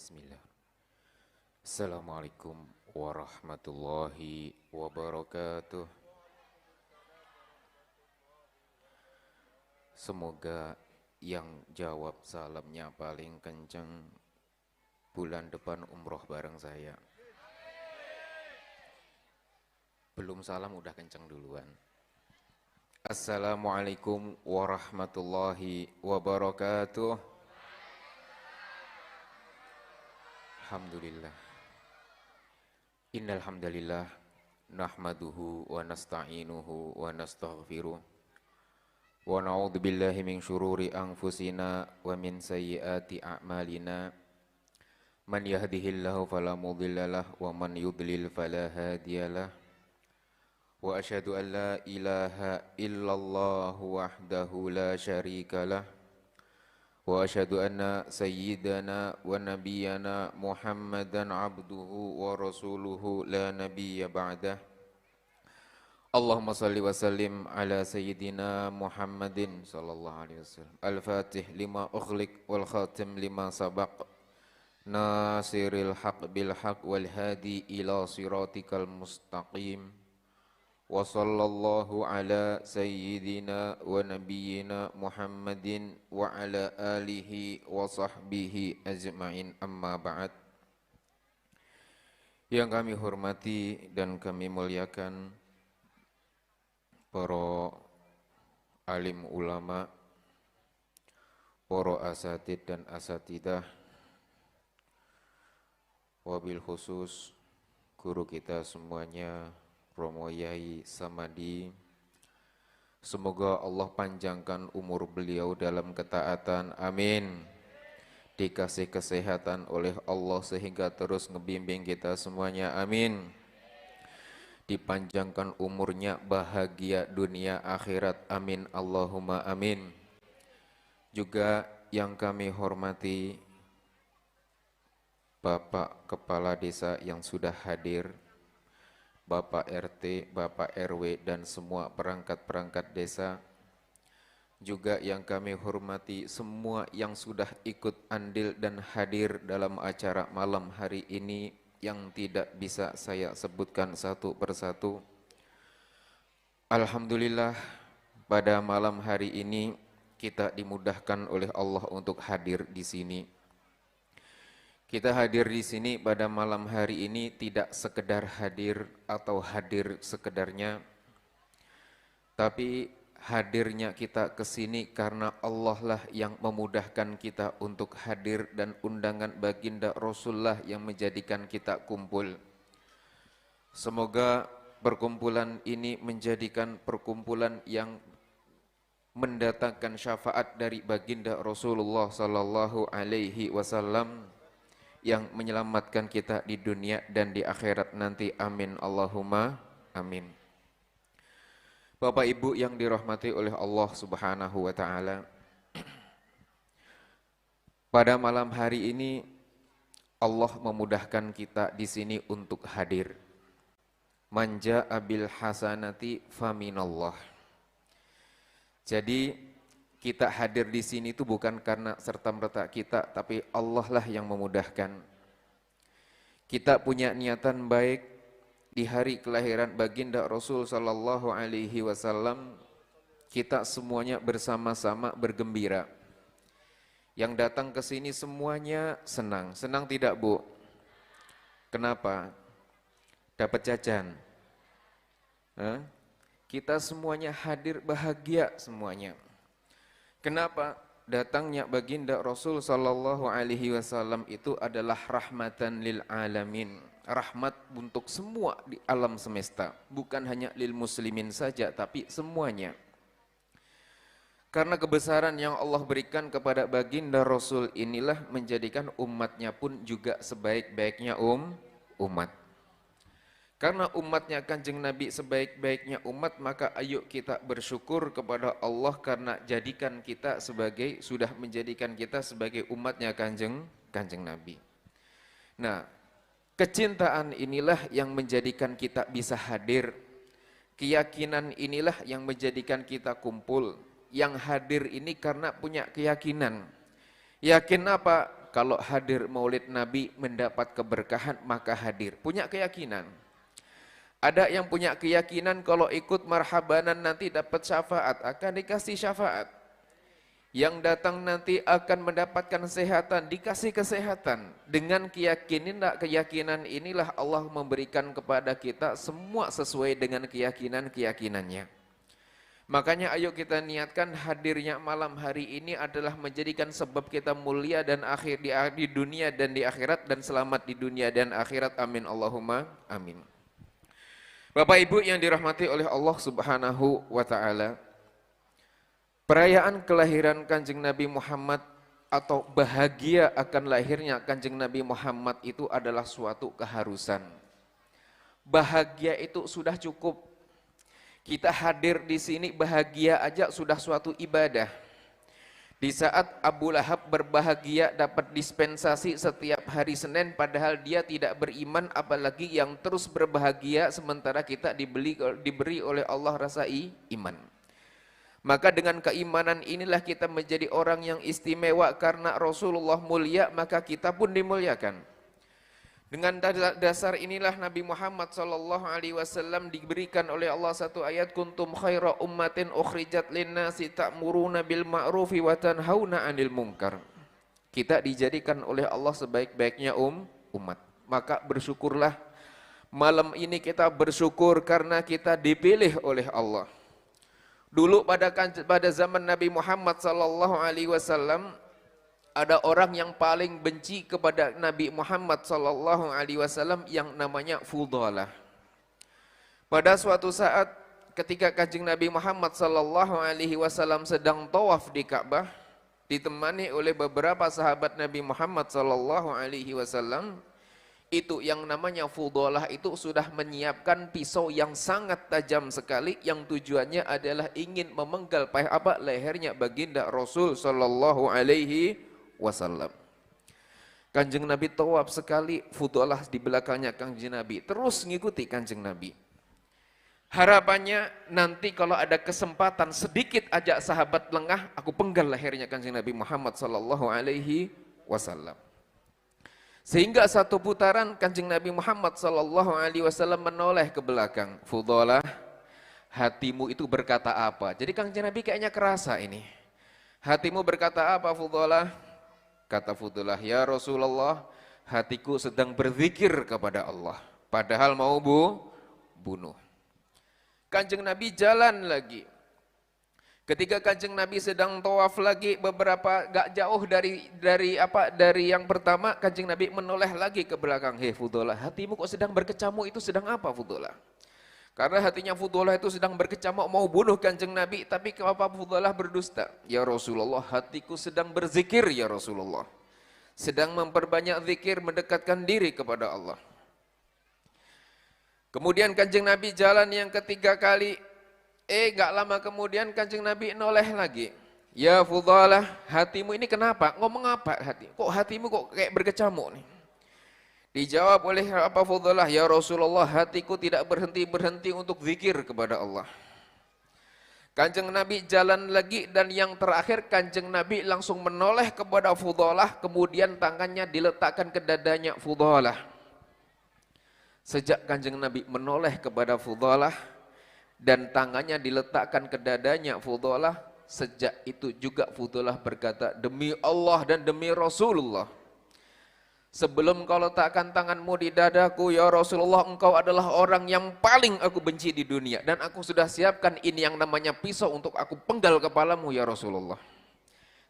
Bismillah. Assalamualaikum warahmatullahi wabarakatuh. Semoga yang jawab salamnya paling kenceng bulan depan umroh bareng saya. Belum salam udah kenceng duluan. Assalamualaikum warahmatullahi wabarakatuh. Alhamdulillah. Innal hamdalillah nahmaduhu wa nasta'inuhu wa nastaghfiruh wa na'udzu billahi min syururi anfusina wa min sayyiati a'malina. Man yahdihillahu fala mudhillalah wa man yudlil fala hadiyalah. Wa asyhadu an la ilaha illallah wahdahu la syarikalah. Wa asyhadu anna sayyidana wa nabiyyana Muhammadan abduhu wa rasuluhu la nabiyya ba'dah. Allahumma salli wa sallim ala sayyidina Muhammadin sallallahu alaihi wasallam. Al-Fatih lima ughliq wal khatim lima sabaq. Nasiril haq bil haq wal hadi ila siratikal mustaqim. Wa sallallahu ala sayyidina wa nabiyyina Muhammadin wa ala alihi wa sahbihi ajma'in, amma ba'd. Yang kami hormati dan kami muliakan para alim ulama, para asatid dan asatidah, wabil khusus guru kita semuanya, Romo Yai Samadi. Semoga Allah panjangkan umur beliau dalam ketaatan, amin. Dikasih kesehatan oleh Allah sehingga terus ngebimbing kita semuanya, amin. Dipanjangkan umurnya, bahagia dunia akhirat, amin Allahumma amin. Juga yang kami hormati Bapak Kepala Desa yang sudah hadir, Bapak RT, Bapak RW, dan semua perangkat-perangkat desa. Juga yang kami hormati semua yang sudah ikut andil dan hadir dalam acara malam hari ini yang tidak bisa saya sebutkan satu persatu. Alhamdulillah, pada malam hari ini kita dimudahkan oleh Allah untuk hadir di sini. Kita hadir di sini pada malam hari ini tidak sekedar hadir atau hadir sekedarnya, tapi hadirnya kita ke sini karena Allah lah yang memudahkan kita untuk hadir dan undangan baginda Rasulullah yang menjadikan kita kumpul. Semoga perkumpulan ini menjadikan perkumpulan yang mendatangkan syafaat dari baginda Rasulullah sallallahu alaihi wasallam, yang menyelamatkan kita di dunia dan di akhirat nanti, amin Allahumma amin. Bapak Ibu yang dirahmati oleh Allah Subhanahu wa taala, pada malam hari ini Allah memudahkan kita di sini untuk hadir. Manja abil hasanati faminallah. Jadi kita hadir di sini itu bukan karena serta-merta kita, tapi Allah lah yang memudahkan. Kita punya niatan baik di hari kelahiran baginda Rasul sallallahu alaihi wasallam. Kita semuanya bersama-sama bergembira. Yang datang ke sini semuanya senang. Senang tidak, Bu? Kenapa? Dapat jajan. Kita semuanya hadir bahagia semuanya. Kenapa? Datangnya baginda Rasul sallallahu alaihi wasallam itu adalah rahmatan lil alamin, rahmat untuk semua di alam semesta, bukan hanya lil muslimin saja tapi semuanya. Karena kebesaran yang Allah berikan kepada baginda Rasul inilah menjadikan umatnya pun juga sebaik-baiknya umat. Karena umatnya Kanjeng Nabi sebaik-baiknya umat, maka ayo kita bersyukur kepada Allah karena sudah menjadikan kita sebagai umatnya Kanjeng Nabi. Nah, kecintaan inilah yang menjadikan kita bisa hadir. Keyakinan inilah yang menjadikan kita kumpul. Yang hadir ini karena punya keyakinan. Yakin apa? kalau hadir maulid Nabi mendapat keberkahan maka hadir. Punya keyakinan. Ada yang punya keyakinan kalau ikut marhabanan nanti dapat syafaat, akan dikasih syafaat. Yang datang nanti akan mendapatkan kesehatan, dikasih kesehatan. Dengan keyakinan inilah Allah memberikan kepada kita semua sesuai dengan keyakinannya. Makanya ayo kita niatkan hadirnya malam hari ini adalah menjadikan sebab kita mulia dan akhir di dunia dan di akhirat, dan selamat di dunia dan akhirat. Amin Allahumma amin. Bapak Ibu yang dirahmati oleh Allah Subhanahu wa taala. Perayaan kelahiran Kanjeng Nabi Muhammad atau bahagia akan lahirnya Kanjeng Nabi Muhammad itu adalah suatu keharusan. Bahagia itu sudah cukup. Kita hadir di sini bahagia aja sudah suatu ibadah. Di saat Abu Lahab berbahagia dapat dispensasi setiap hari Senin, padahal dia tidak beriman, apalagi yang terus berbahagia sementara kita diberi oleh Allah rasa iman. Maka dengan keimanan inilah kita menjadi orang yang istimewa, karena Rasulullah mulia maka kita pun dimuliakan. Dengan dasar inilah Nabi Muhammad SAW diberikan oleh Allah satu ayat, kuntum khaira ummatin ukhrijat linnasi ta'muruna bil ma'rufi wa tanhauna 'anil munkar. Kita dijadikan oleh Allah sebaik-baiknya umat. Maka bersyukurlah. Malam ini kita bersyukur karena kita dipilih oleh Allah. Dulu pada zaman Nabi Muhammad SAW, ada orang yang paling benci kepada Nabi Muhammad SAW yang namanya Fudalah. Pada suatu saat ketika Kanjeng Nabi Muhammad SAW sedang tawaf di Ka'bah, ditemani oleh beberapa sahabat Nabi Muhammad SAW, itu yang namanya Fudalah itu sudah menyiapkan pisau yang sangat tajam sekali, yang tujuannya adalah ingin memenggal lehernya baginda Rasul SAW. Kanjeng Nabi tawaf sekali, Fudalah di belakangnya Kanjeng Nabi, terus ngikuti Kanjeng Nabi. Harapannya nanti kalau ada kesempatan sedikit aja sahabat lengah, aku penggal lehernya Kanjeng Nabi Muhammad SAW. Sehingga satu putaran Kanjeng Nabi Muhammad SAW menoleh ke belakang. Fudalah, hatimu itu berkata apa? Jadi Kanjeng Nabi kayaknya kerasa ini. Hatimu berkata apa Fudalah? Kata Fudalah, ya Rasulullah, hatiku sedang berzikir kepada Allah, padahal mau bunuh. Kanjeng Nabi jalan lagi. Ketika Kanjeng Nabi sedang tawaf lagi, beberapa gak jauh dari yang pertama, Kanjeng Nabi menoleh lagi ke belakang. Hei Fudalah, hatimu kok sedang berkecamuk, itu sedang apa Fudalah? Karena hatinya Fudalah itu sedang berkecamuk mau bunuh Kanjeng Nabi, tapi kenapa Fudalah berdusta? Ya Rasulullah, hatiku sedang berzikir ya Rasulullah. Sedang memperbanyak zikir, mendekatkan diri kepada Allah. Kemudian Kanjeng Nabi jalan yang ketiga kali. Gak lama kemudian Kanjeng Nabi noleh lagi. Ya Fudalah, hatimu ini kenapa? Ngomong apa hati? Kok hatimu kok kayak berkecamuk nih? Dijawab oleh Fudalah, ya Rasulullah, hatiku tidak berhenti untuk zikir kepada Allah. Kanjeng Nabi jalan lagi, dan yang terakhir Kanjeng Nabi langsung menoleh kepada Fudalah, kemudian tangannya diletakkan ke dadanya Fudalah. Sejak Kanjeng Nabi menoleh kepada Fudalah dan tangannya diletakkan ke dadanya Fudalah, sejak itu juga Fudalah berkata, demi Allah dan demi Rasulullah, sebelum kau letakkan tanganmu di dadaku ya Rasulullah, engkau adalah orang yang paling aku benci di dunia, dan aku sudah siapkan ini yang namanya pisau untuk aku penggal kepalamu ya Rasulullah.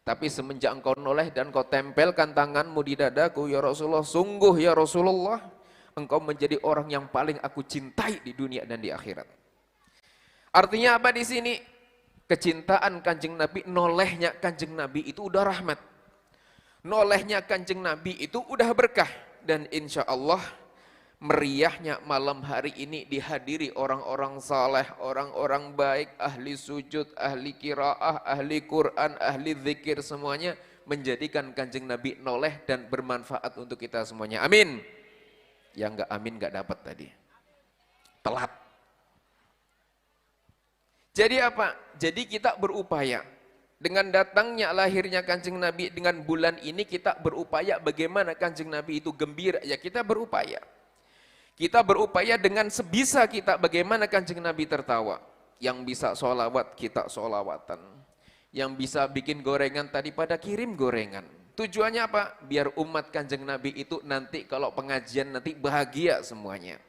Tapi semenjak engkau noleh dan kau tempelkan tanganmu di dadaku ya Rasulullah, sungguh ya Rasulullah, engkau menjadi orang yang paling aku cintai di dunia dan di akhirat. Artinya apa di sini? Kecintaan Kanjeng Nabi, nolehnya Kanjeng Nabi itu udah rahmat. Nolehnya Kanjeng Nabi itu udah berkah, dan insya Allah meriahnya malam hari ini dihadiri orang-orang saleh, orang-orang baik, ahli sujud, ahli qiraah, ahli Quran, ahli zikir, semuanya menjadikan Kanjeng Nabi noleh dan bermanfaat untuk kita semuanya. Amin. Yang enggak amin enggak dapat tadi. Telat. Jadi apa? Jadi kita berupaya. Dengan datangnya lahirnya Kanjeng Nabi dengan bulan ini kita berupaya bagaimana Kanjeng Nabi itu gembira. Ya kita berupaya. Kita berupaya dengan sebisa kita bagaimana Kanjeng Nabi tertawa. Yang bisa sholawat kita sholawatan. Yang bisa bikin gorengan tadi pada kirim gorengan. Tujuannya apa? Biar umat Kanjeng Nabi itu nanti kalau pengajian nanti bahagia semuanya.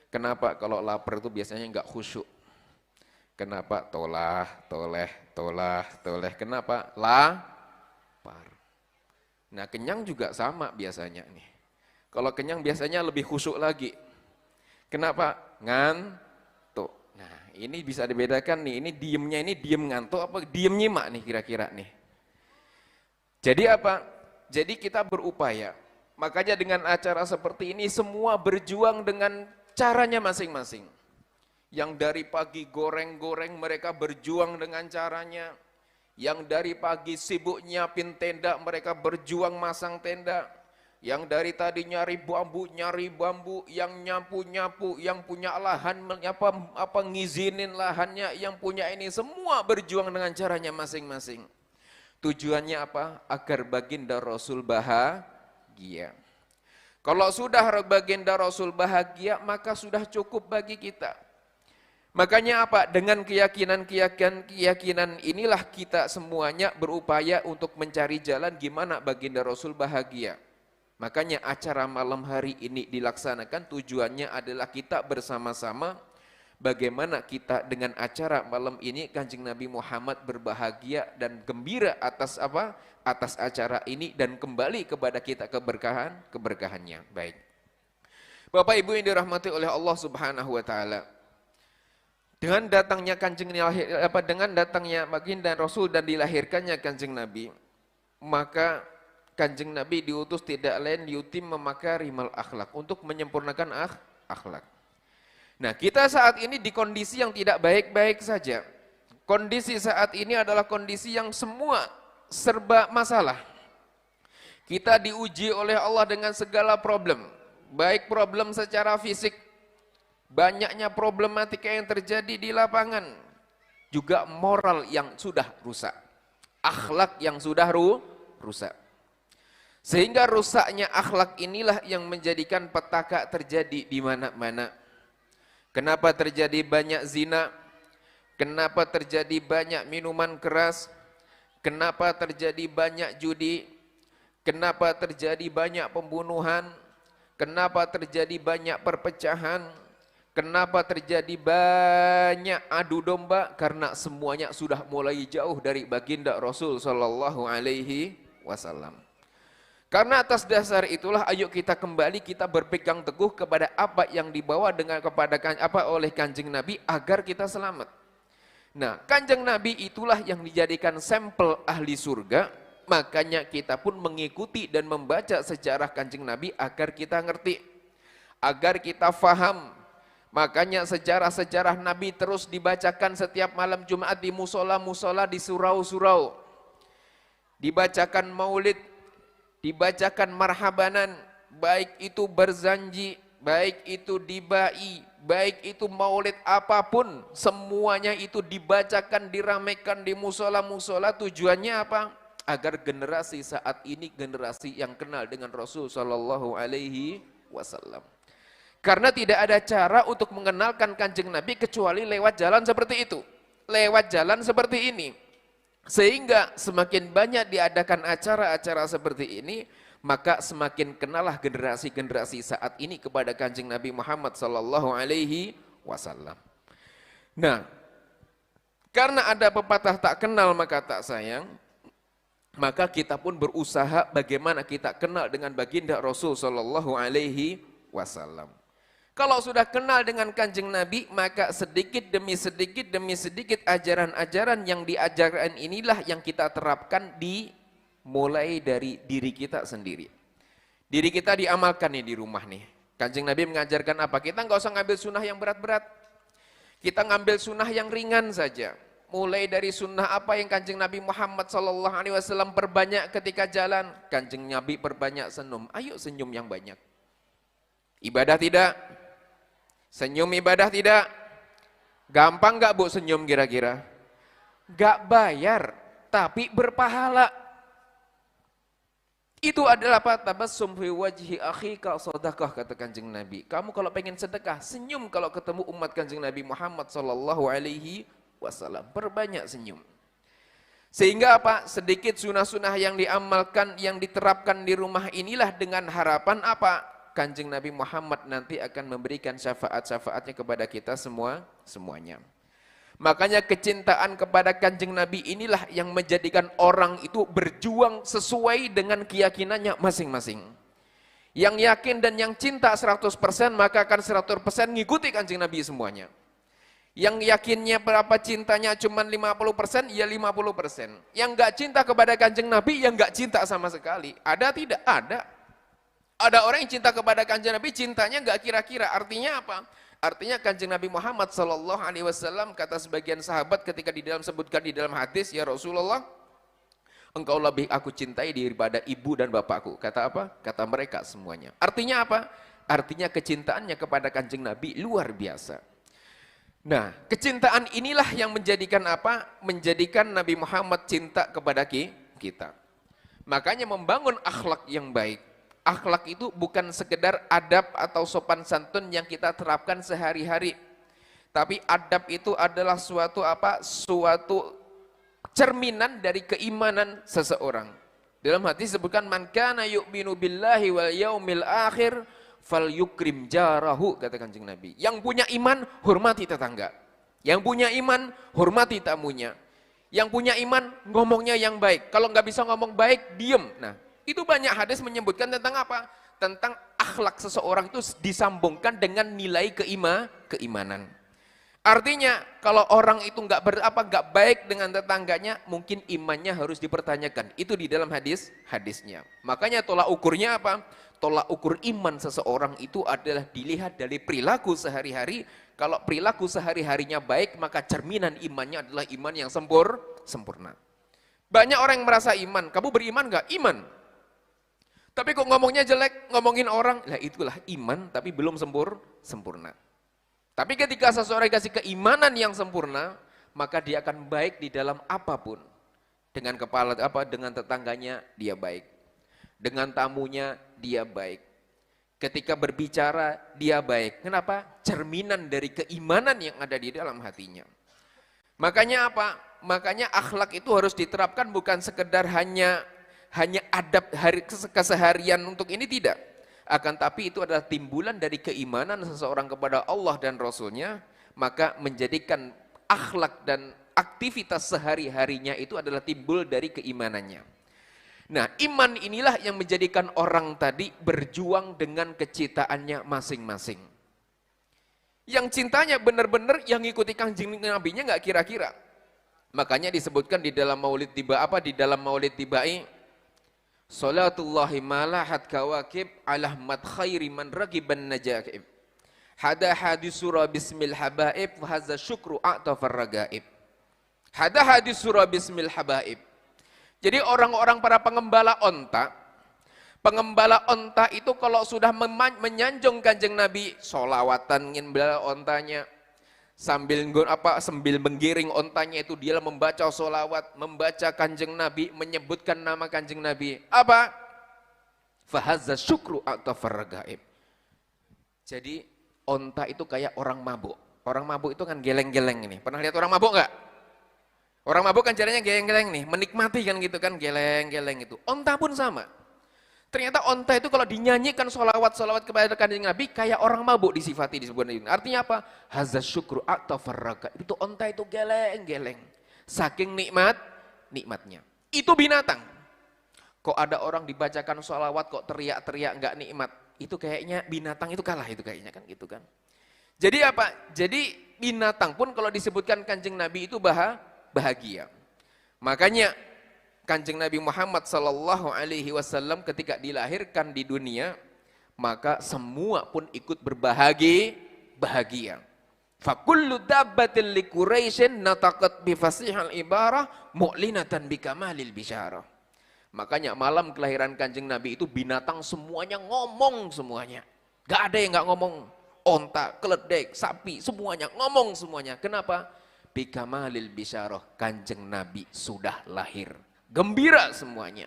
Kenapa? Kalau lapar itu biasanya enggak khusyuk. Kenapa? Tolah, toleh. Kenapa? Lapar. Nah kenyang juga sama biasanya nih. Kalau kenyang biasanya lebih khusyuk lagi. Kenapa? Ngantuk. Nah ini bisa dibedakan nih, ini diemnya ini diem ngantuk apa diem nyimak nih kira-kira nih. Jadi apa? Jadi kita berupaya. Makanya dengan acara seperti ini semua berjuang dengan caranya masing-masing. Yang dari pagi goreng-goreng mereka berjuang dengan caranya. Yang dari pagi sibuk nyiapin tenda mereka berjuang masang tenda. Yang dari tadi nyari bambu, yang nyapu-nyapu, yang punya lahan apa ngizinin lahannya, yang punya ini semua berjuang dengan caranya masing-masing. Tujuannya apa? Agar baginda Rasul bahagia. Kalau sudah baginda Rasul bahagia, maka sudah cukup bagi kita. Makanya apa? Dengan keyakinan inilah kita semuanya berupaya untuk mencari jalan gimana baginda Rasul bahagia. Makanya acara malam hari ini dilaksanakan tujuannya adalah kita bersama-sama bagaimana kita dengan acara malam ini Kanjeng Nabi Muhammad berbahagia dan gembira atas apa? Atas acara ini dan kembali kepada kita keberkahannya. Baik. Bapak Ibu yang dirahmati oleh Allah Subhanahu wa taala. Dengan datangnya dengan datangnya baginda Rasul dan dilahirkannya Kanjeng Nabi, maka Kanjeng Nabi diutus tidak lain liutim memakarimal akhlak, untuk menyempurnakan akhlak. Nah, kita saat ini di kondisi yang tidak baik-baik saja. Kondisi saat ini adalah kondisi yang semua serba masalah. Kita diuji oleh Allah dengan segala problem, baik problem secara fisik, banyaknya problematika yang terjadi di lapangan, juga moral yang sudah rusak, akhlak yang sudah rusak. Sehingga rusaknya akhlak inilah yang menjadikan petaka terjadi di mana-mana. Kenapa terjadi banyak zina? Kenapa terjadi banyak minuman keras? Kenapa terjadi banyak judi? Kenapa terjadi banyak pembunuhan? Kenapa terjadi banyak perpecahan? Kenapa terjadi banyak adu domba? Karena semuanya sudah mulai jauh dari baginda Rasul sallallahu alaihi wasallam. Karena atas dasar itulah ayo kita kembali kita berpegang teguh kepada apa yang dibawa oleh Kanjeng Nabi agar kita selamat. Nah, Kanjeng Nabi itulah yang dijadikan sampel ahli surga, makanya kita pun mengikuti dan membaca sejarah Kanjeng Nabi agar kita ngerti, agar kita faham. Makanya sejarah-sejarah Nabi terus dibacakan setiap malam Jumat di musola-musola, di surau-surau. Dibacakan maulid, dibacakan marhabanan, baik itu berzanji, baik itu dibai, baik itu maulid apapun, semuanya itu dibacakan, diramaikan di musola-musola. Tujuannya apa? Agar generasi saat ini generasi yang kenal dengan Rasul sallallahu alaihi wasallam. Karena tidak ada cara untuk mengenalkan Kanjeng Nabi kecuali lewat jalan seperti itu. Lewat jalan seperti ini. Sehingga semakin banyak diadakan acara-acara seperti ini, maka semakin kenalah generasi-generasi saat ini kepada Kanjeng Nabi Muhammad sallallahu alaihi wasallam. Nah, karena ada pepatah tak kenal maka tak sayang, maka kita pun berusaha bagaimana kita kenal dengan baginda Rasul sallallahu alaihi wasallam. Kalau sudah kenal dengan Kanjeng Nabi, maka sedikit demi sedikit ajaran-ajaran yang diajarkan inilah yang kita terapkan mulai dari diri kita sendiri. Diri kita diamalkan nih di rumah nih. Kanjeng Nabi mengajarkan apa? Kita nggak usah ngambil sunnah yang berat-berat. Kita ngambil sunnah yang ringan saja. Mulai dari sunnah apa yang Kanjeng Nabi Muhammad SAW perbanyak ketika jalan. Kanjeng Nabi perbanyak senyum. Ayo senyum yang banyak. Ibadah tidak? Senyum ibadah tidak? Gampang gak Bu senyum kira-kira? Gak bayar, tapi berpahala. Itu adalah apa? Tabassum fi wajhi akhika shadaqah, kata Kanjeng Nabi. Kamu kalau pengen sedekah, senyum kalau ketemu umat Kanjeng Nabi Muhammad sallallahu alaihi wasallam. Perbanyak senyum. Sehingga apa? Sedikit sunah-sunah yang diamalkan, yang diterapkan di rumah inilah dengan harapan apa? Kanjeng Nabi Muhammad nanti akan memberikan syafaat-syafaatnya kepada kita semuanya. Makanya kecintaan kepada Kanjeng Nabi inilah yang menjadikan orang itu berjuang sesuai dengan keyakinannya masing-masing. Yang yakin dan yang cinta 100% maka akan 100% ngikuti Kanjeng Nabi semuanya. Yang yakinnya berapa cintanya cuma 50%, ya 50%. Yang enggak cinta kepada Kanjeng Nabi, yang enggak cinta sama sekali. Ada tidak? Ada. Ada orang yang cinta kepada Kanjeng Nabi, cintanya enggak kira-kira. Artinya apa? Artinya Kanjeng Nabi Muhammad sallallahu alaihi wasallam, kata sebagian sahabat ketika sebutkan di dalam hadis, ya Rasulullah, engkau lebih aku cintai daripada ibu dan bapakku. Kata apa? Kata mereka semuanya. Artinya apa? Artinya kecintaannya kepada Kanjeng Nabi luar biasa. Nah, kecintaan inilah yang menjadikan apa? Menjadikan Nabi Muhammad cinta kepada kita. Makanya membangun akhlak yang baik. Akhlak itu bukan sekedar adab atau sopan santun yang kita terapkan sehari-hari. Tapi adab itu adalah suatu apa? Suatu cerminan dari keimanan seseorang. Dalam hadis disebutkan man kana yu'minu billahi wal yaumil akhir falyukrim jarahu, kata Kanjeng Nabi. Yang punya iman hormati tetangga. Yang punya iman hormati tamunya. Yang punya iman ngomongnya yang baik. Kalau nggak bisa ngomong baik, diem. Nah, itu banyak hadis menyebutkan tentang apa? Tentang akhlak seseorang itu disambungkan dengan nilai keimanan. Artinya kalau orang itu nggak baik dengan tetangganya, mungkin imannya harus dipertanyakan. Itu di dalam hadisnya. Makanya tolak ukurnya apa? Tolak ukur iman seseorang itu adalah dilihat dari perilaku sehari-hari. Kalau perilaku sehari-harinya baik, maka cerminan imannya adalah iman yang sempurna. Banyak orang yang merasa iman. Kamu beriman nggak? Iman. Tapi kok ngomongnya jelek, ngomongin orang, lah itulah iman tapi belum sempurna. Tapi ketika seseorang kasih keimanan yang sempurna, maka dia akan baik di dalam apapun. Dengan dengan tetangganya dia baik. Dengan tamunya dia baik. Ketika berbicara dia baik. Kenapa? Cerminan dari keimanan yang ada di dalam hatinya. Makanya apa? Makanya akhlak itu harus diterapkan bukan sekedar hanya adab keseharian untuk ini, tidak. Akan tapi itu adalah timbulan dari keimanan seseorang kepada Allah dan Rasulnya, maka menjadikan akhlak dan aktivitas sehari-harinya itu adalah timbul dari keimanannya. Nah, iman inilah yang menjadikan orang tadi berjuang dengan kecintaannya masing-masing. Yang cintanya benar-benar yang ngikuti Kanjeng Nabinya nggak kira-kira. Makanya disebutkan di dalam Maulid Tibai, Salatullahi malahat kawakib ala mat khairi man ragiban najakib. Hada hadis surah bismil habaib hadza syukru a'tafar ragaib. Hada hadis surah bismil habaib. Jadi orang-orang para pengembala onta itu kalau sudah menyanjung Kanjeng Nabi, sholawatan ngimbal ontanya, sambil menggiring ontanya itu dia membaca sholawat, membaca Kanjeng Nabi, menyebutkan nama Kanjeng Nabi. Apa? Fahazza syukru a'tafar ragaib. Jadi onta itu kayak orang mabuk. Orang mabuk itu kan geleng-geleng ini. Pernah lihat orang mabuk enggak? Orang mabuk kan caranya geleng-geleng nih, menikmati kan gitu kan, geleng-geleng itu. Onta pun sama. Ternyata onta itu kalau dinyanyikan sholawat kepada Kanjeng Nabi kayak orang mabuk disifati disebutkan ini. Artinya apa? Hazza syukru a'tafar ragaib. Itu onta itu geleng-geleng. Saking nikmatnya. Itu binatang. Kok ada orang dibacakan sholawat kok teriak-teriak nggak nikmat? Itu kayaknya binatang itu kalah itu kayaknya kan gitu kan. Jadi apa? Jadi binatang pun kalau disebutkan Kanjeng Nabi itu bahagia. Makanya Kanjeng Nabi Muhammad sallallahu alaihi wasallam ketika dilahirkan di dunia, maka semua pun ikut bahagia. Fa kullu dabbatin li Quraisyin nataqat bi fasihal ibarah mu'linatan bi kamalil bisyarah. Makanya malam kelahiran Kanjeng Nabi itu binatang semuanya ngomong semuanya. Gak ada yang gak ngomong. Onta, keledai, sapi, semuanya ngomong semuanya. Kenapa? bikamalil bisyarah, Kanjeng Nabi sudah lahir. Gembira semuanya.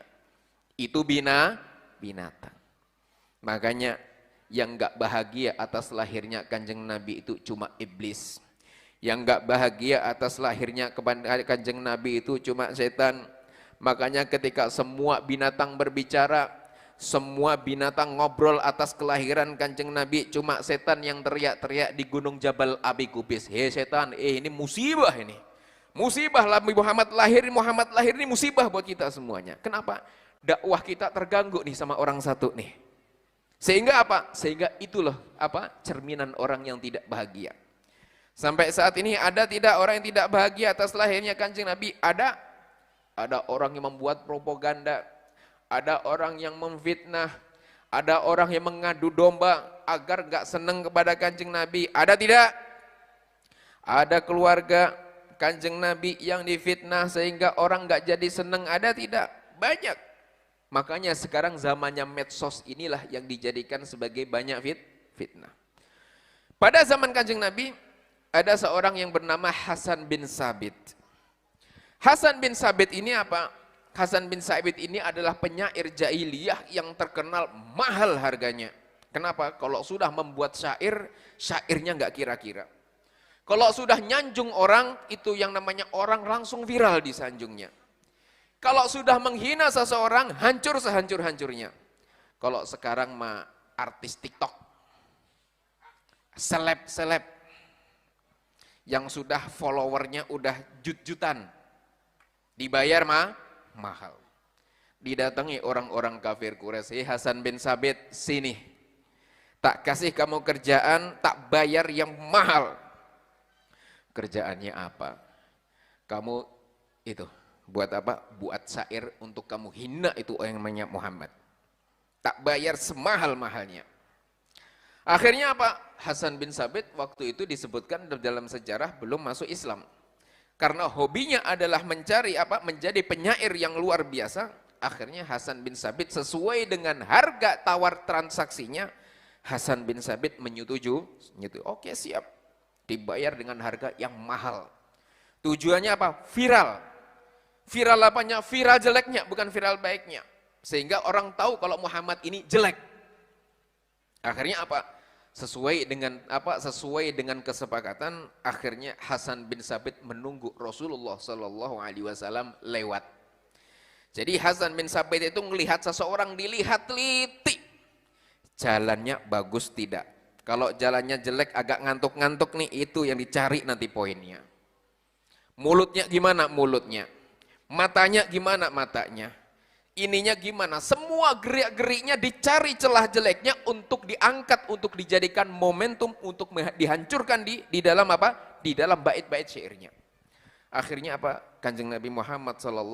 Itu binatang. Makanya yang enggak bahagia atas lahirnya Kanjeng Nabi itu cuma iblis. Yang enggak bahagia atas lahirnya Kanjeng Nabi itu cuma setan. Makanya ketika semua binatang berbicara, semua binatang ngobrol atas kelahiran Kanjeng Nabi, cuma setan yang teriak-teriak di Gunung Jabal Abi Kubis. Hei setan, ini musibah ini. Musibah lah Muhammad lahir ini musibah buat kita semuanya. Kenapa? Dakwah kita terganggu nih sama orang satu nih. Sehingga apa? Sehingga itulah cerminan orang yang tidak bahagia. Sampai saat ini ada tidak orang yang tidak bahagia atas lahirnya Kanjeng Nabi? Ada. Ada orang yang membuat propaganda, ada orang yang memfitnah, ada orang yang mengadu domba agar enggak senang kepada Kanjeng Nabi. Ada tidak? Ada keluarga Kanjeng Nabi yang difitnah sehingga orang enggak jadi senang. Ada tidak? Banyak. Makanya sekarang zamannya medsos inilah yang dijadikan sebagai banyak fitnah. Pada zaman Kanjeng Nabi ada seorang yang bernama Hasan bin Sabit. Hasan bin Sabit ini apa? Hasan bin Sabit ini adalah penyair jahiliyah yang terkenal mahal harganya. Kenapa? Kalau sudah membuat syair, syairnya nggak kira-kira. Kalau sudah nyanjung orang, itu yang namanya orang langsung viral di sanjungnya. Kalau sudah menghina seseorang, hancur sehancur-hancurnya. Kalau sekarang mah artis TikTok, seleb-seleb, yang sudah followernya udah jut-jutan, dibayar mahal. Didatangi orang-orang kafir Quraisy, Hasan bin Sabit, sini. Tak kasih kamu kerjaan, tak bayar yang mahal. Kerjaannya apa? Kamu itu, buat apa? Buat syair untuk kamu hina itu orang namanya Muhammad. Tak bayar semahal-mahalnya. Akhirnya apa? Hasan bin Sabit waktu itu disebutkan dalam sejarah belum masuk Islam. Karena hobinya adalah menjadi penyair yang luar biasa, akhirnya Hasan bin Sabit sesuai dengan harga tawar transaksinya, Hasan bin Sabit menyetujui, oke siap, dibayar dengan harga yang mahal. Tujuannya apa? Viral. Viral apanya? Viral jeleknya, bukan viral baiknya. Sehingga orang tahu kalau Muhammad ini jelek. Akhirnya apa? Sesuai dengan kesepakatan, akhirnya Hasan bin Sabit menunggu Rasulullah Shallallahu Alaihi Wasallam lewat. Jadi Hasan bin Sabit itu melihat seseorang, dilihat teliti, jalannya bagus tidak. Kalau jalannya jelek, agak ngantuk-ngantuk nih, itu yang dicari nanti poinnya. Mulutnya gimana mulutnya? Matanya gimana matanya? Ininya gimana? Semua gerik-geriknya dicari celah jeleknya untuk diangkat, untuk dijadikan momentum untuk dihancurkan di dalam apa? Di dalam bait-bait syairnya. Akhirnya apa? Kanjeng Nabi Muhammad SAW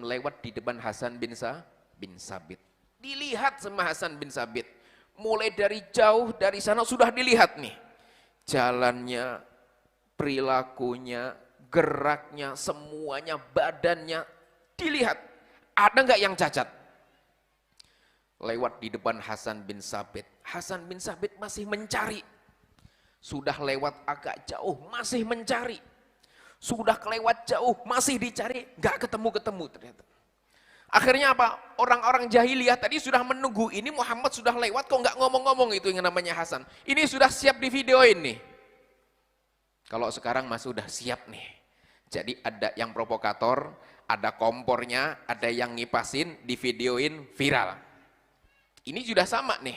lewat di depan Hasan bin Sabit. Dilihat sama Hasan bin Sabit. Mulai dari jauh, dari sana sudah dilihat nih. Jalannya, perilakunya, geraknya, semuanya, badannya dilihat. Ada nggak yang cacat? Lewat di depan Hasan bin Sabit. Hasan bin Sabit masih mencari. Sudah lewat agak jauh, masih mencari. Sudah kelewat jauh, masih dicari, nggak ketemu-ketemu ternyata. Akhirnya apa? Orang-orang jahiliyah tadi sudah menunggu, ini Muhammad sudah lewat, kok nggak ngomong-ngomong itu yang namanya Hasan. Ini sudah siap di videoin nih. Kalau sekarang mas sudah siap nih. Jadi ada yang provokator, ada kompornya, ada yang ngipasin, di videoin viral. Ini sudah sama nih.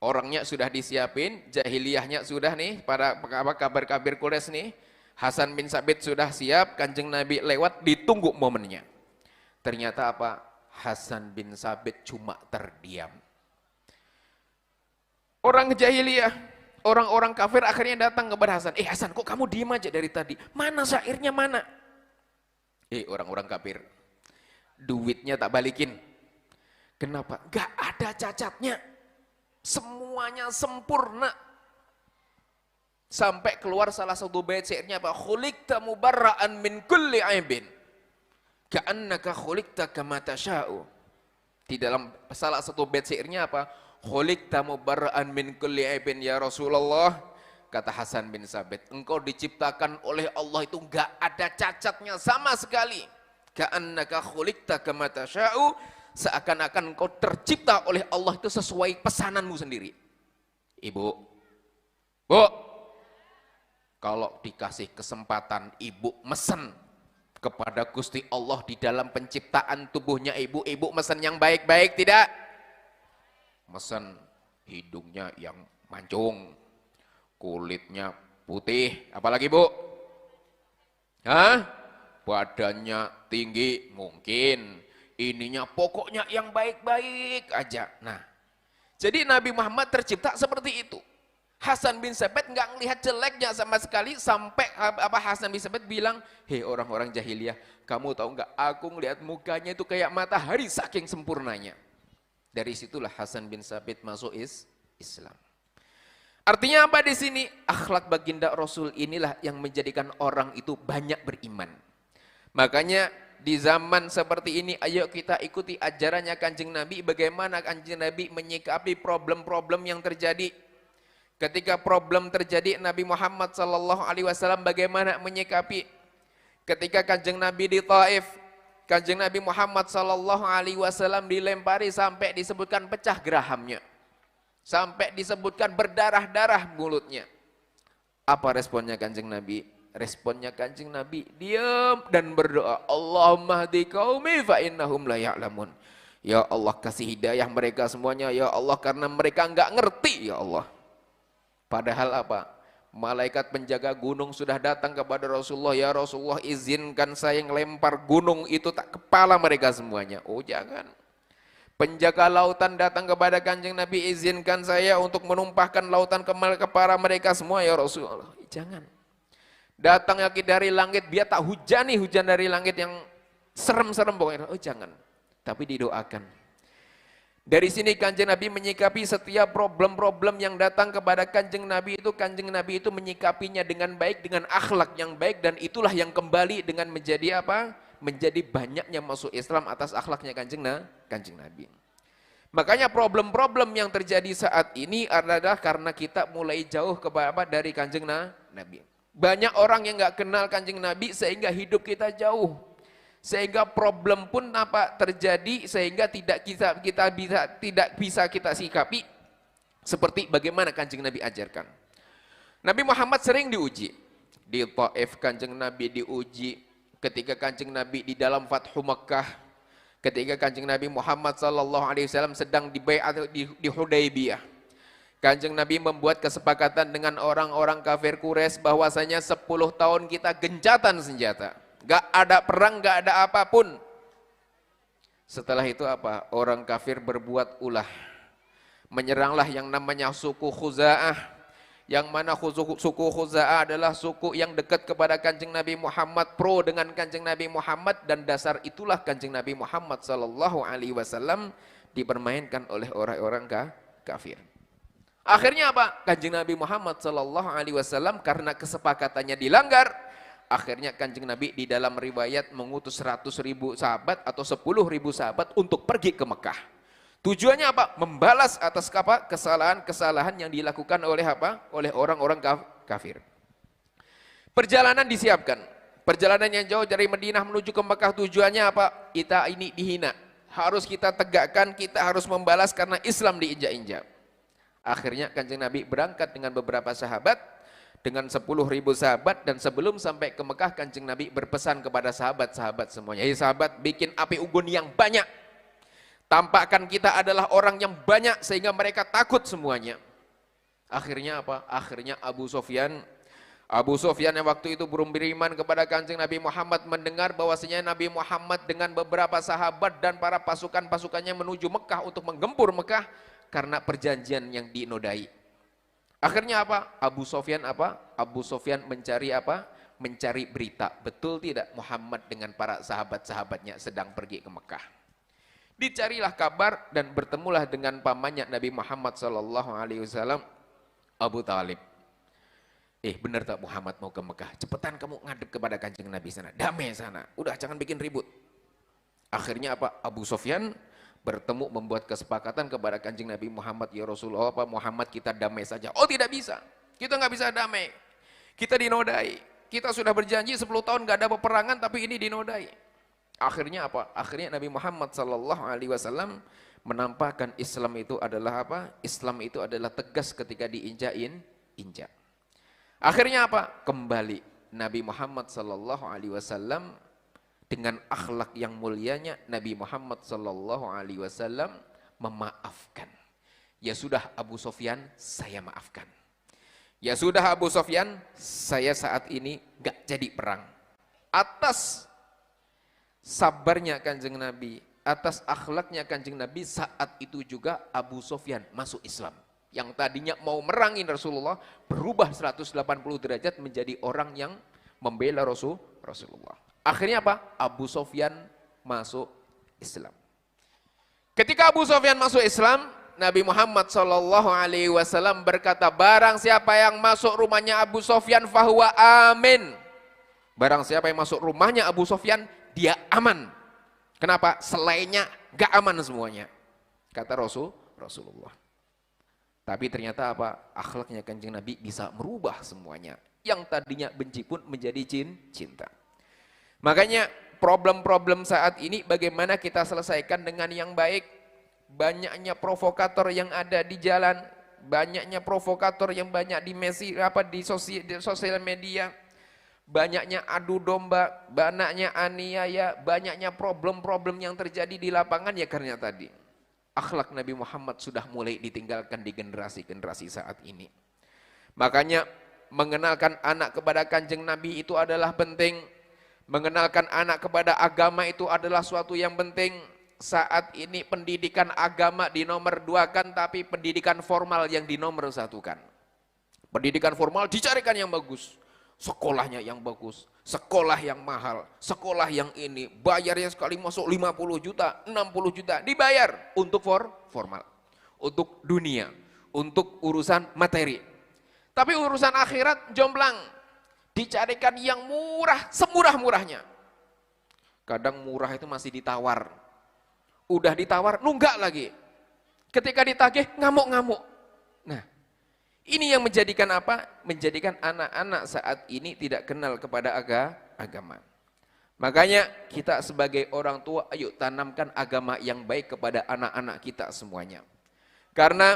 Orangnya sudah disiapin, jahiliyahnya sudah nih, para kabar-kabar Quraisy nih. Hasan bin Sabit sudah siap, Kanjeng Nabi lewat, ditunggu momennya. Ternyata apa? Hasan bin Sabit cuma terdiam. Orang jahiliyah, orang-orang kafir akhirnya datang kepada Hasan. Hasan, kok kamu diem aja dari tadi? Mana syairnya mana? Orang-orang kafir, duitnya tak balikin. Kenapa? Gak ada cacatnya. Semuanya sempurna. Sampai keluar salah satu bait syairnya apa? Khuliqta mubarra'an min kulli aibin. Ka'annaka khuliqta kama tasha'u. Di dalam salah satu bait syairnya apa? Khuliqta mubarra'an min kulli aibin ya Rasulullah. Kata Hasan bin Sabit, engkau diciptakan oleh Allah itu enggak ada cacatnya sama sekali. Ka'annaka khuliqta kama tasya'u, seakan-akan engkau tercipta oleh Allah itu sesuai pesananmu sendiri. Ibu, Bu, kalau dikasih kesempatan ibu mesen kepada Gusti Allah di dalam penciptaan tubuhnya ibu, ibu mesen yang baik-baik tidak? Mesen hidungnya yang mancung, kulitnya putih, apalagi Bu? Hah? Badannya tinggi, mungkin. Ininya pokoknya yang baik-baik aja. Nah, jadi Nabi Muhammad tercipta seperti itu. Hasan bin Sabit nggak ngelihat jeleknya sama sekali, sampai Hasan bin Sabit bilang, hei orang-orang jahiliyah, kamu tahu nggak? Aku ngelihat mukanya itu kayak matahari saking sempurnanya. Dari situlah Hasan bin Sabit masuk Islam. Artinya apa di sini? Akhlak baginda Rasul inilah yang menjadikan orang itu banyak beriman. Makanya di zaman seperti ini, ayo kita ikuti ajarannya Kanjeng Nabi, bagaimana Kanjeng Nabi menyikapi problem-problem yang terjadi. Ketika problem terjadi, Nabi Muhammad SAW bagaimana menyikapi? Ketika Kanjeng Nabi di Taif, Kanjeng Nabi Muhammad SAW dilempari sampai disebutkan pecah gerahamnya, sampai disebutkan berdarah-darah mulutnya. Apa responnya Kanjeng Nabi? Responnya Kanjeng Nabi diam dan berdoa, Allahumma hdi qaumi fa innahum la ya'lamun. Ya Allah, kasih hidayah mereka semuanya ya Allah, karena mereka enggak ngerti ya Allah. Padahal apa? Malaikat penjaga gunung sudah datang kepada Rasulullah, ya Rasulullah izinkan saya ngelempar gunung itu tak kepala mereka semuanya. Oh jangan. Penjaga lautan datang kepada Kanjeng Nabi, izinkan saya untuk menumpahkan lautan ke kepala mereka semua ya Rasulullah. Jangan. Datang lagi dari langit, biar tak hujani hujan dari langit yang serem-serem pokoknya. Oh jangan. Tapi didoakan. Dari sini Kanjeng Nabi menyikapi setiap problem-problem yang datang kepada Kanjeng Nabi itu menyikapinya dengan baik, dengan akhlak yang baik, dan itulah yang kembali dengan menjadi apa? Menjadi banyaknya masuk Islam atas akhlaknya Kanjeng Nabi. Makanya problem-problem yang terjadi saat ini adalah karena kita mulai jauh dari Kanjeng Nabi. Banyak orang yang nggak kenal Kanjeng Nabi sehingga hidup kita jauh. Sehingga problem pun apa terjadi sehingga tidak bisa kita sikapi seperti bagaimana Kanjeng Nabi ajarkan. Nabi Muhammad sering diuji. Di Taif Kanjeng Nabi diuji, ketika Kanjeng Nabi di dalam Fathu Makkah, ketika Kanjeng Nabi Muhammad SAW sedang di bai'at di Hudaybiyah. Kanjeng Nabi membuat kesepakatan dengan orang-orang kafir Quraisy bahwasanya 10 tahun kita gencatan senjata. Gak ada perang, gak ada apapun. Setelah itu apa? Orang kafir berbuat ulah. Menyeranglah yang namanya suku Khuza'ah. Yang mana suku Khuza'ah adalah suku yang dekat kepada Kanjeng Nabi Muhammad, pro dengan Kanjeng Nabi Muhammad, dan dasar itulah Kanjeng Nabi Muhammad SAW dipermainkan oleh orang-orang kafir. Akhirnya apa? Kanjeng Nabi Muhammad SAW karena kesepakatannya dilanggar, akhirnya Kanjeng Nabi di dalam riwayat mengutus 100.000 sahabat atau 10.000 sahabat untuk pergi ke Mekah. Tujuannya apa? Membalas atas kesalahan-kesalahan yang dilakukan oleh apa? Oleh orang-orang kafir. Perjalanan disiapkan. Perjalanan yang jauh dari Madinah menuju ke Mekah, tujuannya apa? Kita ini dihina. Harus kita tegakkan, kita harus membalas karena Islam diinjak-injak. Akhirnya Kanjeng Nabi berangkat dengan beberapa sahabat, dengan 10.000 sahabat, dan sebelum sampai ke Mekah Kanjeng Nabi berpesan kepada sahabat-sahabat semuanya, hei sahabat, bikin api unggun yang banyak, tampakkan kita adalah orang yang banyak sehingga mereka takut semuanya. Akhirnya apa? Akhirnya Abu Sufyan yang waktu itu belum beriman kepada Kanjeng Nabi Muhammad mendengar bahwasanya Nabi Muhammad dengan beberapa sahabat dan para pasukan-pasukannya menuju Mekah untuk menggempur Mekah karena perjanjian yang dinodai. Akhirnya apa? Abu Sufyan mencari apa? Mencari berita. Betul tidak Muhammad dengan para sahabat-sahabatnya sedang pergi ke Mekah? Dicarilah kabar dan bertemulah dengan pamannya Nabi Muhammad SAW, Abu Talib. Benar tak Muhammad mau ke Mekah? Cepetan kamu ngadep kepada Kanjeng Nabi sana. Damai sana. Udah jangan bikin ribut. Akhirnya apa? Abu Sufyan bertemu membuat kesepakatan kepada Kanjeng Nabi Muhammad, ya Rasulullah, Muhammad kita damai saja. Oh tidak bisa. Kita nggak bisa damai. Kita dinodai. Kita sudah berjanji 10 tahun nggak ada peperangan, tapi ini dinodai. Akhirnya apa? Akhirnya Nabi Muhammad SAW menampakkan Islam itu adalah apa? Islam itu adalah tegas ketika injak. Akhirnya apa? Kembali Nabi Muhammad SAW dengan akhlak yang mulianya, Nabi Muhammad SAW memaafkan. Ya sudah Abu Sofyan, saya maafkan. Ya sudah Abu Sofyan, saya saat ini gak jadi perang. Atas sabarnya Kanjeng Nabi, atas akhlaknya Kanjeng Nabi, saat itu juga Abu Sofyan masuk Islam. Yang tadinya mau merangin Rasulullah, berubah 180 derajat menjadi orang yang membela Rasulullah. Akhirnya apa? Abu Sofyan masuk Islam. Ketika Abu Sofyan masuk Islam, Nabi Muhammad SAW berkata, barang siapa yang masuk rumahnya Abu Sofyan fahuwa amin. Barang siapa yang masuk rumahnya Abu Sofyan, dia aman. Kenapa? Selainnya gak aman semuanya. Kata Rasulullah. Tapi ternyata apa? Akhlaknya Kanjeng Nabi bisa merubah semuanya. Yang tadinya benci pun menjadi cinta. Makanya problem-problem saat ini bagaimana kita selesaikan dengan yang baik. Banyaknya provokator yang ada di jalan, banyaknya provokator yang banyak di sosial media, banyaknya adu domba, banyaknya aniaya, banyaknya problem-problem yang terjadi di lapangan ya karena tadi akhlak Nabi Muhammad sudah mulai ditinggalkan di generasi-generasi saat ini. Makanya mengenalkan anak kepada Kanjeng Nabi itu adalah penting, mengenalkan anak kepada agama itu adalah suatu yang penting. Saat ini pendidikan agama dinomor 2-kan, tapi pendidikan formal yang dinomor 1-kan. Pendidikan formal dicarikan yang bagus, sekolahnya yang bagus, sekolah yang mahal, sekolah yang ini, bayarnya sekali masuk 50 juta, 60 juta, dibayar untuk formal, untuk dunia, untuk urusan materi. Tapi urusan akhirat jomplang, dicarikan yang murah, semurah-murahnya. Kadang murah itu masih ditawar. Udah ditawar, nunggak lagi. Ketika ditagih, ngamuk-ngamuk. Nah, ini yang menjadikan apa? Menjadikan anak-anak saat ini tidak kenal kepada agama. Makanya kita sebagai orang tua, ayo tanamkan agama yang baik kepada anak-anak kita semuanya. Karena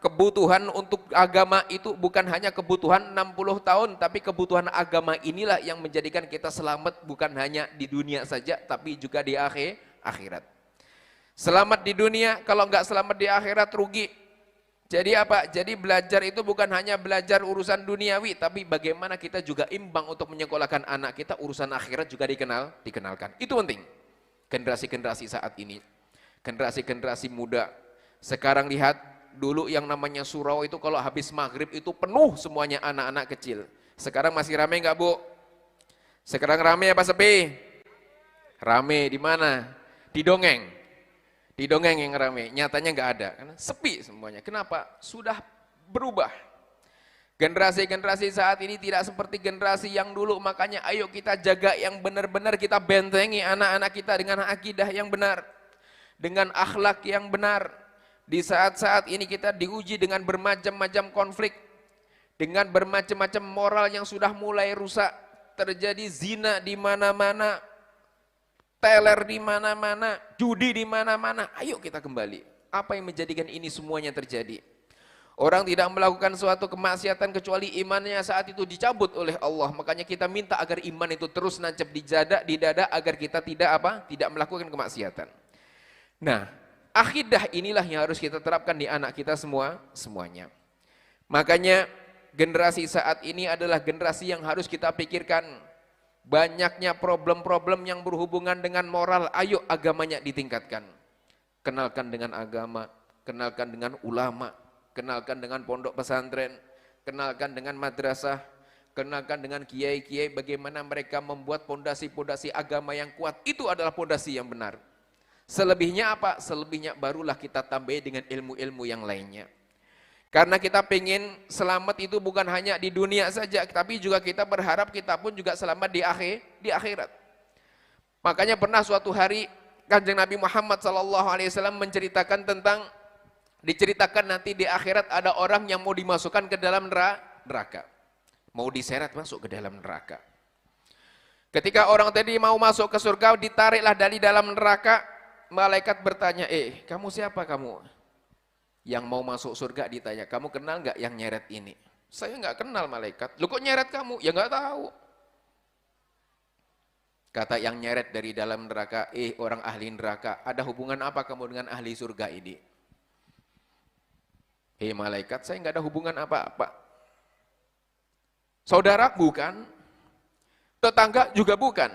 kebutuhan untuk agama itu bukan hanya kebutuhan 60 tahun, tapi kebutuhan agama inilah yang menjadikan kita selamat bukan hanya di dunia saja, tapi juga di akhirat. Selamat di dunia, kalau nggak selamat di akhirat rugi. Jadi apa? Jadi belajar itu bukan hanya belajar urusan duniawi, tapi bagaimana kita juga imbang untuk menyekolahkan anak kita, urusan akhirat juga dikenalkan. Itu penting. Generasi-generasi saat ini, generasi-generasi muda. Sekarang lihat, dulu yang namanya surau itu kalau habis maghrib itu penuh semuanya anak-anak kecil. Sekarang masih rame nggak Bu? Sekarang rame apa sepi? Rame di mana? Di dongeng. Di dongeng yang rame, nyatanya nggak ada, karena sepi semuanya. Kenapa? Sudah berubah. Generasi-generasi saat ini tidak seperti generasi yang dulu, makanya ayo kita jaga yang benar-benar, kita bentengi anak-anak kita dengan akidah yang benar, dengan akhlak yang benar. Di saat-saat ini kita diuji dengan bermacam-macam konflik, dengan bermacam-macam moral yang sudah mulai rusak, terjadi zina di mana-mana, teler di mana-mana, judi di mana-mana. Ayo kita kembali. Apa yang menjadikan ini semuanya terjadi? Orang tidak melakukan suatu kemaksiatan kecuali imannya saat itu dicabut oleh Allah. Makanya kita minta agar iman itu terus nancep di dada agar kita tidak melakukan kemaksiatan. Nah, akidah inilah yang harus kita terapkan di anak kita semuanya. Makanya generasi saat ini adalah generasi yang harus kita pikirkan. Banyaknya problem-problem yang berhubungan dengan moral, ayo agamanya ditingkatkan. Kenalkan dengan agama, kenalkan dengan ulama, kenalkan dengan pondok pesantren, kenalkan dengan madrasah, kenalkan dengan kiai-kiai bagaimana mereka membuat pondasi-pondasi agama yang kuat. Itu adalah pondasi yang benar. Selebihnya apa? Selebihnya barulah kita tambah dengan ilmu-ilmu yang lainnya. Karena kita pengen selamat itu bukan hanya di dunia saja, tapi juga kita berharap kita pun juga selamat di akhirat. Makanya pernah suatu hari Kanjeng Nabi Muhammad SAW diceritakan nanti di akhirat ada orang yang mau dimasukkan ke dalam neraka. Mau diseret masuk ke dalam neraka. Ketika orang tadi mau masuk ke surga, ditariklah dari dalam neraka, malaikat bertanya, kamu siapa kamu? Yang mau masuk surga ditanya, kamu kenal nggak yang nyeret ini? Saya nggak kenal malaikat. Lu kok nyeret kamu? Ya nggak tahu. Kata yang nyeret dari dalam neraka, orang ahli neraka, ada hubungan apa kamu dengan ahli surga ini? Malaikat, saya nggak ada hubungan apa-apa. Saudara bukan, tetangga juga bukan.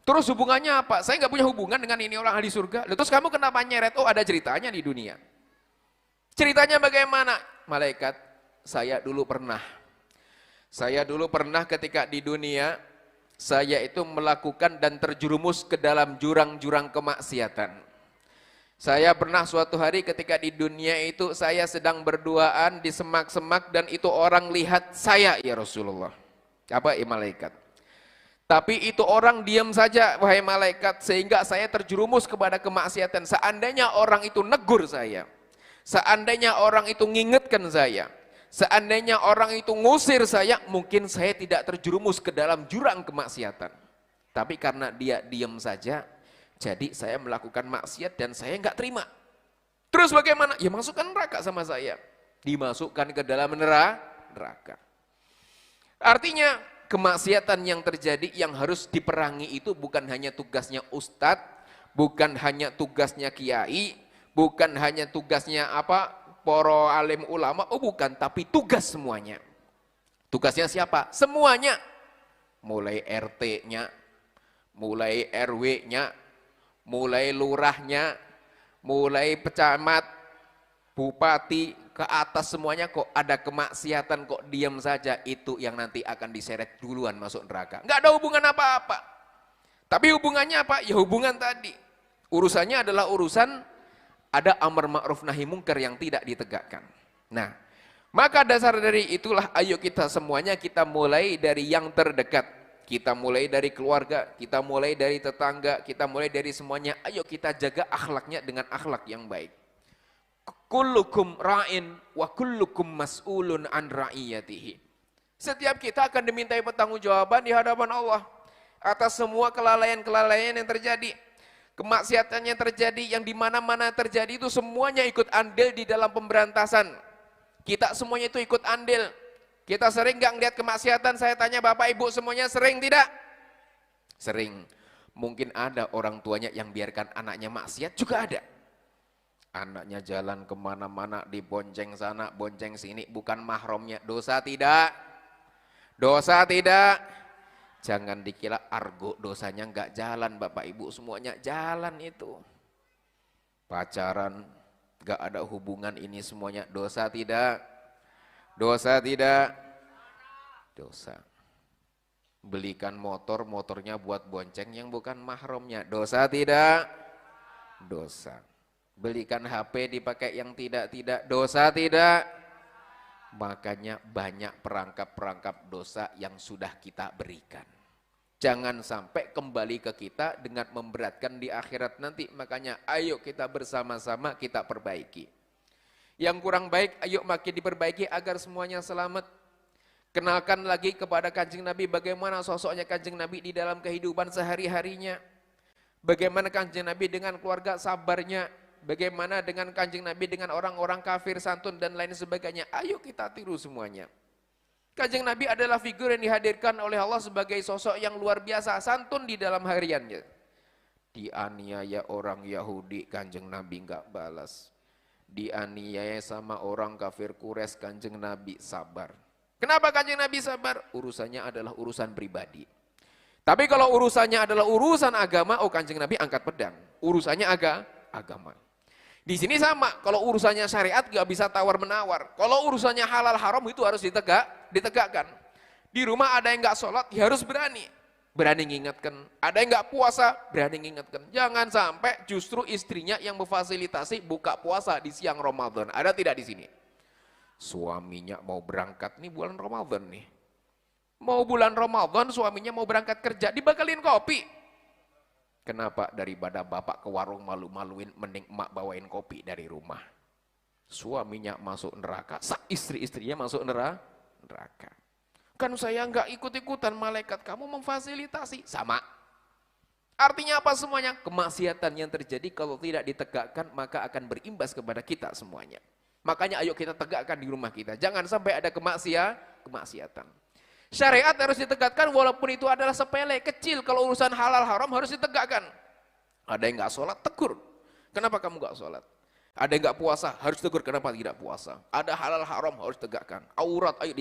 Terus hubungannya apa? Saya nggak punya hubungan dengan ini orang ahli surga. Terus kamu kenapa nyeret? Oh, ada ceritanya di dunia. Ceritanya bagaimana? Malaikat, saya dulu pernah ketika di dunia, saya itu melakukan dan terjerumus ke dalam jurang-jurang kemaksiatan. Saya pernah suatu hari ketika di dunia itu saya sedang berduaan di semak-semak dan itu orang lihat saya ya Rasulullah. Apa malaikat? Tapi itu orang diam saja wahai malaikat sehingga saya terjerumus kepada kemaksiatan. Seandainya orang itu negur saya, seandainya orang itu ngingetkan saya, seandainya orang itu ngusir saya, mungkin saya tidak terjerumus ke dalam jurang kemaksiatan. Tapi karena dia diam saja, jadi saya melakukan maksiat dan saya nggak terima. Terus bagaimana? Ya masukkan neraka sama saya. Dimasukkan ke dalam neraka. Artinya kemaksiatan yang terjadi yang harus diperangi itu bukan hanya tugasnya ustadz, bukan hanya tugasnya kiai, bukan hanya tugasnya para alim ulama, bukan, tapi tugas semuanya. Tugasnya siapa? Semuanya. Mulai RT-nya, mulai RW-nya, mulai lurahnya, mulai pecamat, bupati, ke atas semuanya kok ada kemaksiatan kok diam saja, itu yang nanti akan diseret duluan masuk neraka. Nggak ada hubungan apa-apa. Tapi hubungannya apa? Ya hubungan tadi. Urusannya adalah urusan ada amar ma'ruf nahi mungkar yang tidak ditegakkan. Nah, maka dasar dari itulah ayo kita semuanya kita mulai dari yang terdekat. Kita mulai dari keluarga, kita mulai dari tetangga, kita mulai dari semuanya. Ayo kita jaga akhlaknya dengan akhlak yang baik. Kullukum ra'in wa kullukum mas'ulun an ra'iyatihi. Setiap kita akan dimintai pertanggungjawaban di hadapan Allah atas semua kelalaian-kelalaian yang terjadi. Kemaksiatan yang terjadi, yang di mana-mana terjadi itu semuanya ikut andil di dalam pemberantasan. Kita semuanya itu ikut andil. Kita sering nggak ngeliat kemaksiatan? Saya tanya Bapak Ibu semuanya sering tidak? Sering. Mungkin ada orang tuanya yang biarkan anaknya maksiat juga ada. Anaknya jalan kemana-mana, dibonceng sana, bonceng sini, bukan mahramnya. Dosa tidak? Dosa tidak? Jangan dikira argo dosanya nggak jalan, Bapak Ibu semuanya jalan itu. Pacaran nggak ada hubungan, ini semuanya dosa tidak? Dosa tidak? Dosa. Belikan motor, motornya buat bonceng yang bukan mahramnya, dosa tidak? Dosa. Belikan HP dipakai yang tidak-tidak, dosa tidak? Makanya banyak perangkap-perangkap dosa yang sudah kita berikan. Jangan sampai kembali ke kita dengan memberatkan di akhirat nanti. Makanya ayo kita bersama-sama kita perbaiki. Yang kurang baik ayo makin diperbaiki agar semuanya selamat. Kenalkan lagi kepada Kanjeng Nabi bagaimana sosoknya Kanjeng Nabi di dalam kehidupan sehari-harinya. Bagaimana Kanjeng Nabi dengan keluarga sabarnya. Bagaimana dengan Kanjeng Nabi dengan orang-orang kafir, santun dan lain sebagainya. Ayo kita tiru semuanya. Kanjeng Nabi adalah figur yang dihadirkan oleh Allah sebagai sosok yang luar biasa, santun di dalam hariannya. Dianiaya orang Yahudi, Kanjeng Nabi enggak balas. Dianiaya sama orang kafir Quraisy, Kanjeng Nabi sabar. Kenapa Kanjeng Nabi sabar? Urusannya adalah urusan pribadi. Tapi kalau urusannya adalah urusan agama, Kanjeng Nabi angkat pedang. Urusannya agama. Di sini sama, kalau urusannya syariat gak bisa tawar-menawar. Kalau urusannya halal haram itu harus ditegakkan. Di rumah ada yang gak sholat, ya harus berani ngingatkan. Ada yang gak puasa, berani ngingatkan. Jangan sampai justru istrinya yang memfasilitasi buka puasa di siang Ramadan. Ada tidak di sini? Suaminya mau berangkat, nih bulan Ramadan nih. Mau bulan Ramadan, suaminya mau berangkat kerja, dibakalin kopi. Kenapa? Daripada bapak ke warung malu-maluin, mending emak bawain kopi dari rumah. Suaminya masuk neraka, istri-istrinya masuk neraka. neraka. Kan saya nggak ikut-ikutan, malaikat kamu memfasilitasi. Sama. Artinya apa semuanya? Kemaksiatan yang terjadi kalau tidak ditegakkan maka akan berimbas kepada kita semuanya. Makanya ayo kita tegakkan di rumah kita. Jangan sampai ada kemaksiatan. Syariat harus ditegakkan walaupun itu adalah sepele, kecil. Kalau urusan halal haram harus ditegakkan. Ada yang nggak sholat, tegur. Kenapa kamu nggak sholat? Ada yang nggak puasa, harus tegur. Kenapa tidak puasa? Ada halal haram harus tegakkan. Aurat, ayo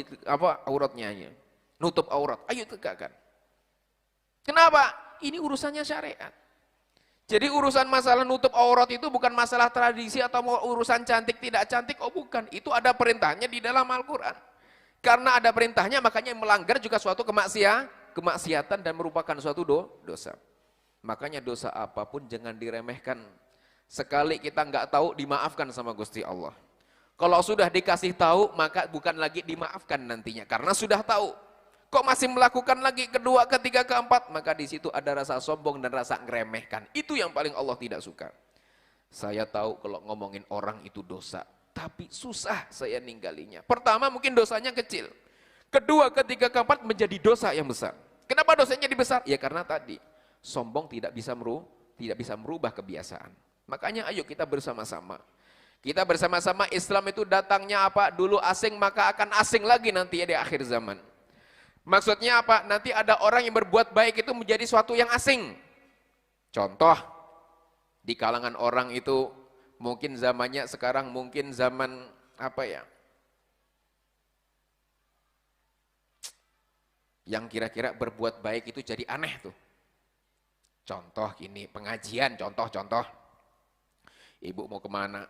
auratnya aja. Nutup aurat, ayo tegakkan. Kenapa? Ini urusannya syariat. Jadi urusan masalah nutup aurat itu bukan masalah tradisi atau urusan cantik tidak cantik. Oh bukan, itu ada perintahnya di dalam Al-Quran. Karena ada perintahnya makanya melanggar juga suatu kemaksiatan dan merupakan suatu dosa. Makanya dosa apapun jangan diremehkan. Sekali kita nggak tahu dimaafkan sama Gusti Allah. Kalau sudah dikasih tahu maka bukan lagi dimaafkan nantinya karena sudah tahu. Kok masih melakukan lagi kedua, ketiga, keempat, maka di situ ada rasa sombong dan rasa ngeremehkan. Itu yang paling Allah tidak suka. Saya tahu kalau ngomongin orang itu dosa, tapi susah saya ninggalinya. Pertama mungkin dosanya kecil. Kedua, ketiga, keempat menjadi dosa yang besar. Kenapa dosanya jadi besar? Ya karena tadi sombong tidak bisa merubah kebiasaan. Makanya ayo kita bersama-sama. Kita bersama-sama, Islam itu datangnya apa? Dulu asing maka akan asing lagi nanti di akhir zaman. Maksudnya apa? Nanti ada orang yang berbuat baik itu menjadi suatu yang asing. Contoh, di kalangan orang itu mungkin zamannya sekarang mungkin zaman apa ya? Yang kira-kira berbuat baik itu jadi aneh tuh. Contoh gini, pengajian, contoh. Ibu mau kemana?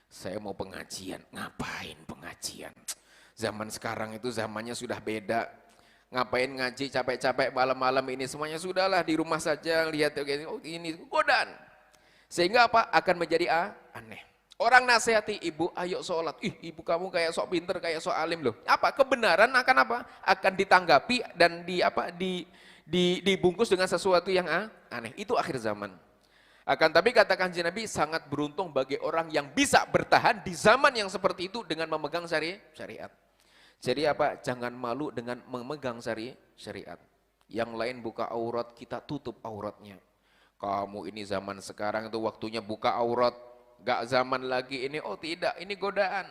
Saya mau pengajian. Ngapain pengajian? Zaman sekarang itu zamannya sudah beda. Ngapain ngaji capek-capek malam-malam ini? Semuanya sudahlah di rumah saja, lihat oh, ini godaan. Sehingga apa? Akan menjadi aneh. Orang nasihati ibu, ayo sholat. Ih, ibu kamu kayak sok pinter, kayak sok alim loh. Apa? Kebenaran akan apa? Akan ditanggapi dan dibungkus dengan sesuatu yang aneh. Itu akhir zaman. Akan tapi kata Kanjeng Nabi, sangat beruntung bagi orang yang bisa bertahan di zaman yang seperti itu dengan memegang syariat. Jadi apa? Jangan malu dengan memegang syariat. Yang lain buka aurat, kita tutup auratnya. Kamu ini zaman sekarang itu waktunya buka aurat. Gak zaman lagi ini, oh tidak, ini godaan.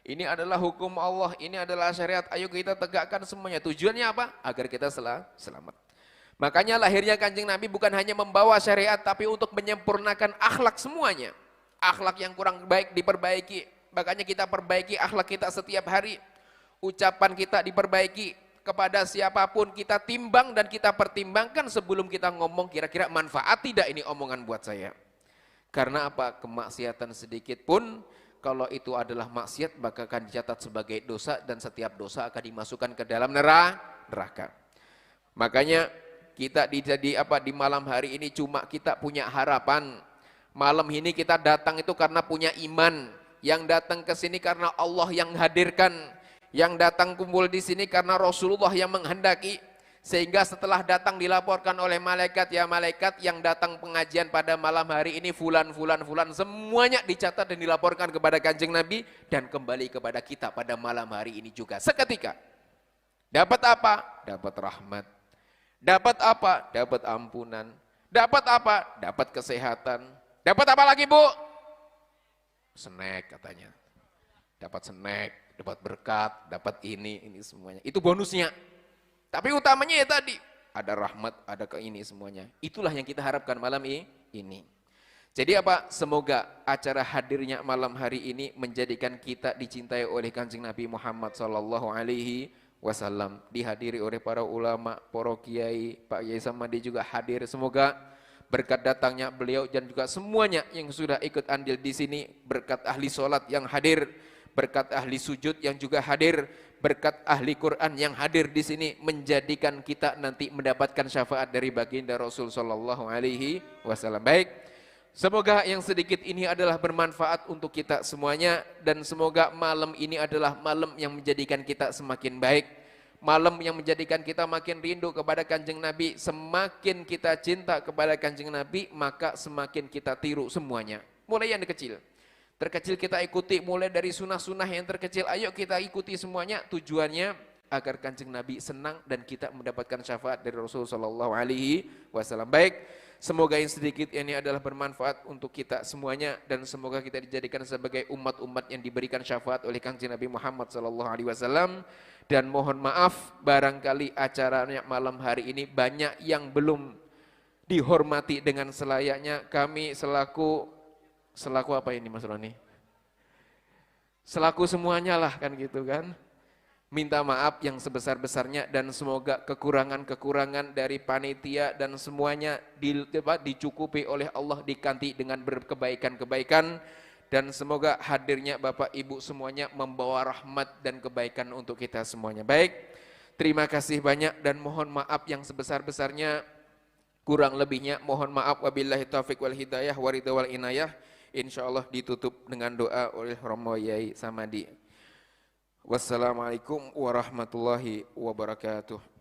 Ini adalah hukum Allah, ini adalah syariat. Ayo kita tegakkan semuanya. Tujuannya apa? Agar kita selamat. Makanya lahirnya Kanjeng Nabi bukan hanya membawa syariat, tapi untuk menyempurnakan akhlak semuanya. Akhlak yang kurang baik diperbaiki. Makanya kita perbaiki akhlak kita setiap hari. Ucapan kita diperbaiki. Kepada siapapun kita timbang dan kita pertimbangkan sebelum kita ngomong kira-kira manfaat tidak ini omongan buat saya. Karena apa? Kemaksiatan sedikit pun kalau itu adalah maksiat maka akan dicatat sebagai dosa dan setiap dosa akan dimasukkan ke dalam neraka. Makanya kita di malam hari ini cuma kita punya harapan. Malam ini kita datang itu karena punya iman. Yang datang ke sini karena Allah yang hadirkan. Yang datang kumpul di sini karena Rasulullah yang menghendaki. Sehingga setelah datang dilaporkan oleh malaikat, ya malaikat yang datang pengajian pada malam hari ini fulan, semuanya dicatat dan dilaporkan kepada Kanjeng Nabi dan kembali kepada kita pada malam hari ini juga. Seketika. Dapat apa? Dapat rahmat. Dapat apa? Dapat ampunan. Dapat apa? Dapat kesehatan. Dapat apa lagi, Bu? Snack katanya. Dapat snack, dapat berkat, dapat ini semuanya. Itu bonusnya. Tapi utamanya ya tadi, ada rahmat, ada ke ini semuanya. Itulah yang kita harapkan malam ini. Jadi apa? Semoga acara hadirnya malam hari ini menjadikan kita dicintai oleh Kanjeng Nabi Muhammad SAW. Dihadiri oleh para ulama, para kiai, Pak Yai Samadi juga hadir. Semoga berkat datangnya beliau dan juga semuanya yang sudah ikut andil di sini, berkat ahli sholat yang hadir, berkat ahli sujud yang juga hadir, berkat ahli Quran yang hadir di sini menjadikan kita nanti mendapatkan syafaat dari baginda Rasul sallallahu alaihi wasallam. Baik, semoga yang sedikit ini adalah bermanfaat untuk kita semuanya dan semoga malam ini adalah malam yang menjadikan kita semakin baik. Malam yang menjadikan kita makin rindu kepada Kanjeng Nabi. Semakin kita cinta kepada Kanjeng Nabi, maka semakin kita tiru semuanya. Mulai yang kecil. Terkecil kita ikuti mulai dari sunnah-sunnah yang terkecil. Ayo kita ikuti semuanya. Tujuannya agar Kanjeng Nabi senang dan kita mendapatkan syafaat dari Rasul sallallahu alaihi wasallam. Baik, semoga yang sedikit ini adalah bermanfaat untuk kita semuanya dan semoga kita dijadikan sebagai umat-umat yang diberikan syafaat oleh Kanjeng Nabi Muhammad sallallahu alaihi wasallam. Dan mohon maaf barangkali acaranya malam hari ini banyak yang belum dihormati dengan selayaknya. Kami selaku apa ini Mas Roni? Selaku semuanya lah kan gitu kan. Minta maaf yang sebesar-besarnya dan semoga kekurangan-kekurangan dari panitia dan semuanya dicukupi oleh Allah, diganti dengan berkebaikan-kebaikan dan semoga hadirnya Bapak Ibu semuanya membawa rahmat dan kebaikan untuk kita semuanya. Baik, terima kasih banyak dan mohon maaf yang sebesar-besarnya. Kurang lebihnya mohon maaf. Wabillahi taufiq wal hidayah waridha wal inayah. Insyaallah ditutup dengan doa oleh Romo Yai Samadi. Wassalamualaikum warahmatullahi wabarakatuh.